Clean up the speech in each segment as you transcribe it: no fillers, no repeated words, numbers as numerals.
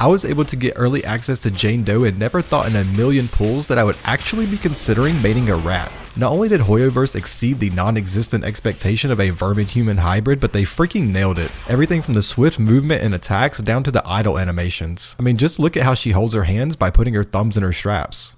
I was able to get early access to Jane Doe and never thought in a million pulls that I would actually be considering mating a rat. Not only did Hoyoverse exceed the non-existent expectation of a vermin-human hybrid, but they freaking nailed it. Everything from the swift movement and attacks down to the idle animations. I mean, just look at how she holds her hands by putting her thumbs in her straps.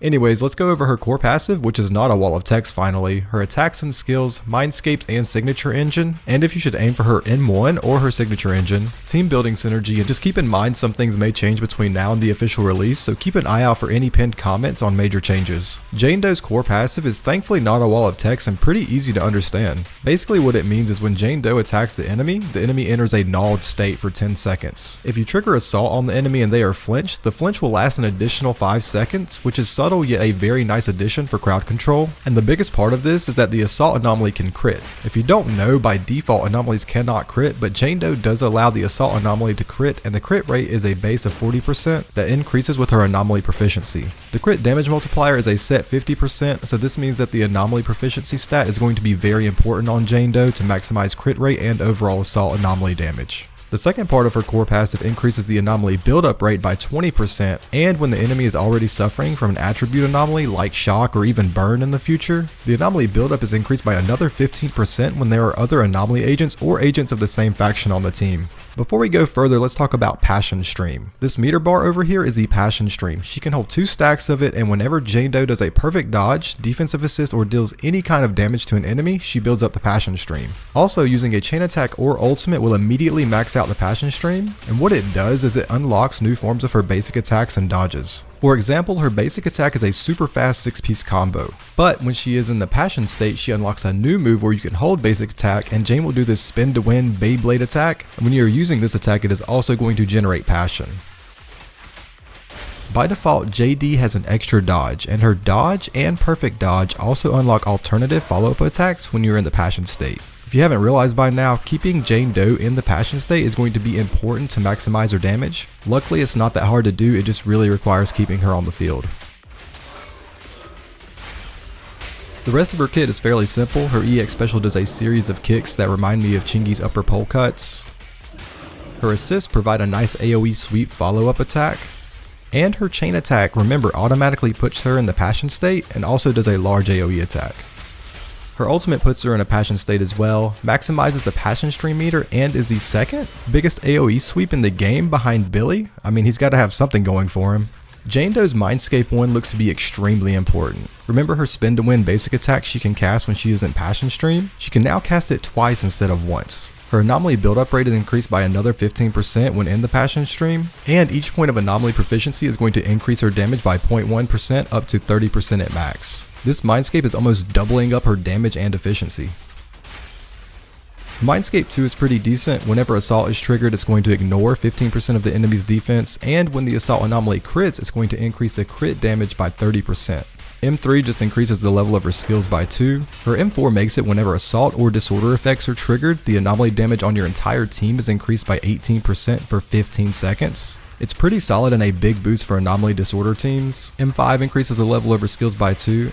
Anyways, let's go over her core passive, which is not a wall of text finally, her attacks and skills, Mindscapes and signature engine, and if you should aim for her M1 or her signature engine, team building synergy, and just keep in mind some things may change between now and the official release, so keep an eye out for any pinned comments on major changes. Jane Doe's core passive is thankfully not a wall of text and pretty easy to understand. Basically what it means is when Jane Doe attacks the enemy enters a gnawed state for 10 seconds. If you trigger assault on the enemy and they are flinched, the flinch will last an additional 5 seconds, which is subtle yet a very nice addition for crowd control, and the biggest part of this is that the assault anomaly can crit. If you don't know, by default anomalies cannot crit, but Jane Doe does allow the assault anomaly to crit, and the crit rate is a base of 40% that increases with her anomaly proficiency. The crit damage multiplier is a set 50%, so this means that the anomaly proficiency stat is going to be very important on Jane Doe to maximize crit rate and overall assault anomaly damage. The second part of her core passive increases the anomaly buildup rate by 20%, and when the enemy is already suffering from an attribute anomaly like shock or even burn in the future, the anomaly buildup is increased by another 15% when there are other anomaly agents or agents of the same faction on the team. Before we go further, let's talk about Passion Stream. This meter bar over here is the Passion Stream. She can hold 2 stacks of it, and whenever Jane Doe does a perfect dodge, defensive assist, or deals any kind of damage to an enemy, she builds up the Passion Stream. Also, using a chain attack or ultimate will immediately max out the Passion Stream, and what it does is it unlocks new forms of her basic attacks and dodges. For example, her basic attack is a super fast 6-piece combo, but when she is in the Passion state, she unlocks a new move where you can hold basic attack, and Jane will do this spin to win Beyblade attack, and when you're using this attack, it is also going to generate passion. By default, JD has an extra dodge, and her dodge and perfect dodge also unlock alternative follow-up attacks when you're in the Passion state. If you haven't realized by now, keeping Jane Doe in the Passion state is going to be important to maximize her damage. Luckily, it's not that hard to do, it just really requires keeping her on the field. The rest of her kit is fairly simple. Her EX special does a series of kicks that remind me of Chingy's upper pole cuts. Her assists provide a nice AoE sweep follow-up attack. And her chain attack, remember, automatically puts her in the Passion state and also does a large AoE attack. Her ultimate puts her in a Passion state as well, maximizes the Passion Stream meter, and is the second biggest AoE sweep in the game behind Billy. I mean, he's got to have something going for him. Jane Doe's Mindscape one looks to be extremely important. Remember her spin to win basic attack she can cast when she is in Passion Stream? She can now cast it twice instead of once. Her anomaly buildup rate is increased by another 15% when in the Passion Stream, and each point of anomaly proficiency is going to increase her damage by 0.1% up to 30% at max. This Mindscape is almost doubling up her damage and efficiency. Mindscape 2 is pretty decent. Whenever assault is triggered, it's going to ignore 15% of the enemy's defense, and when the assault anomaly crits, it's going to increase the crit damage by 30%. M3 just increases the level of her skills by 2. Her M4 makes it whenever assault or disorder effects are triggered, the anomaly damage on your entire team is increased by 18% for 15 seconds. It's pretty solid and a big boost for anomaly disorder teams. M5 increases the level of her skills by 2.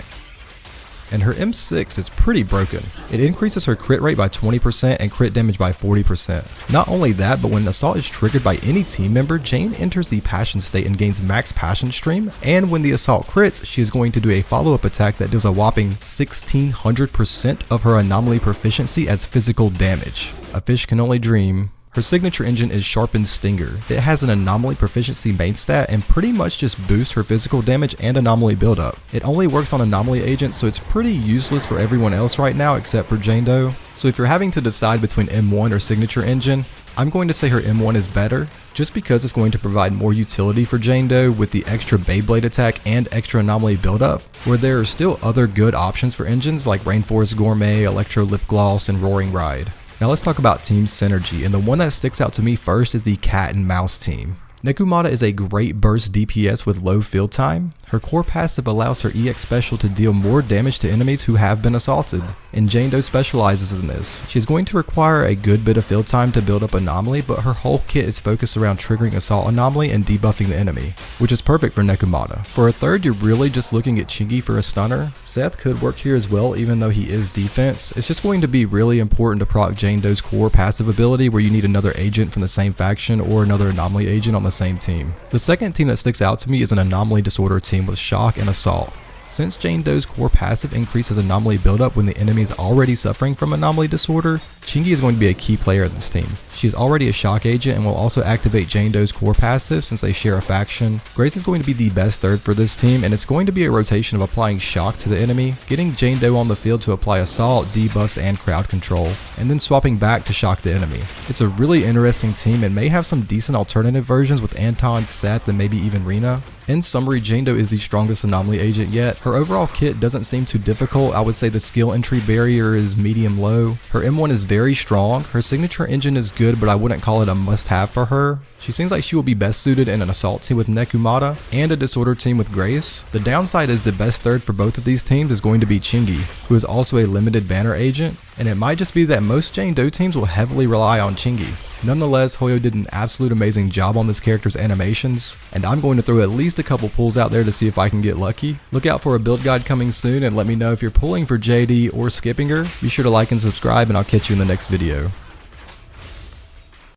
And her M6 is pretty broken. It increases her crit rate by 20% and crit damage by 40%. Not only that, but when assault is triggered by any team member, Jane enters the Passion state and gains max Passion Stream, and when the assault crits, she is going to do a follow-up attack that deals a whopping 1600% of her anomaly proficiency as physical damage. A fish can only dream. Her signature engine is Sharpened Stinger. It has an anomaly proficiency main stat and pretty much just boosts her physical damage and anomaly buildup. It only works on anomaly agents, so it's pretty useless for everyone else right now except for Jane Doe. So if you're having to decide between M1 or signature engine, I'm going to say her M1 is better, just because it's going to provide more utility for Jane Doe with the extra Beyblade attack and extra anomaly buildup, where there are still other good options for engines like Rainforest Gourmet, Electro Lip Gloss, and Roaring Ride. Now let's talk about team synergy, and the one that sticks out to me first is the cat and mouse team. Nekumata is a great burst DPS with low field time. Her core passive allows her EX special to deal more damage to enemies who have been assaulted, and Jane Doe specializes in this. She is going to require a good bit of field time to build up Anomaly, but her whole kit is focused around triggering Assault Anomaly and debuffing the enemy, which is perfect for Nekomata. For a third, you're really just looking at Chingy for a stunner. Seth could work here as well, even though he is defense. It's just going to be really important to proc Jane Doe's core passive ability where you need another agent from the same faction or another Anomaly agent on the same team. The second team that sticks out to me is an Anomaly Disorder team with Shock and Assault. Since Jane Doe's core passive increases Anomaly buildup when the enemy is already suffering from Anomaly Disorder, Chingy is going to be a key player in this team. She is already a shock agent and will also activate Jane Doe's core passive since they share a faction. Grace is going to be the best third for this team, and it's going to be a rotation of applying shock to the enemy, getting Jane Doe on the field to apply assault, debuffs, and crowd control, and then swapping back to shock the enemy. It's a really interesting team and may have some decent alternative versions with Anton, Seth, and maybe even Rena. In summary, Jane Doe is the strongest Anomaly agent yet. Her overall kit doesn't seem too difficult. I would say the skill entry barrier is medium-low. Her M1 is very strong. Her signature engine is good, but I wouldn't call it a must-have for her. She seems like she will be best suited in an assault team with Nekomata and a disorder team with Grace. The downside is the best third for both of these teams is going to be Chingy, who is also a limited banner agent, and it might just be that most Jane Doe teams will heavily rely on Chingy. Nonetheless, Hoyo did an absolute amazing job on this character's animations, and I'm going to throw at least a couple pulls out there to see if I can get lucky. Look out for a build guide coming soon, and let me know if you're pulling for JD or skipping her. Be sure to like and subscribe, and I'll catch you in the next video.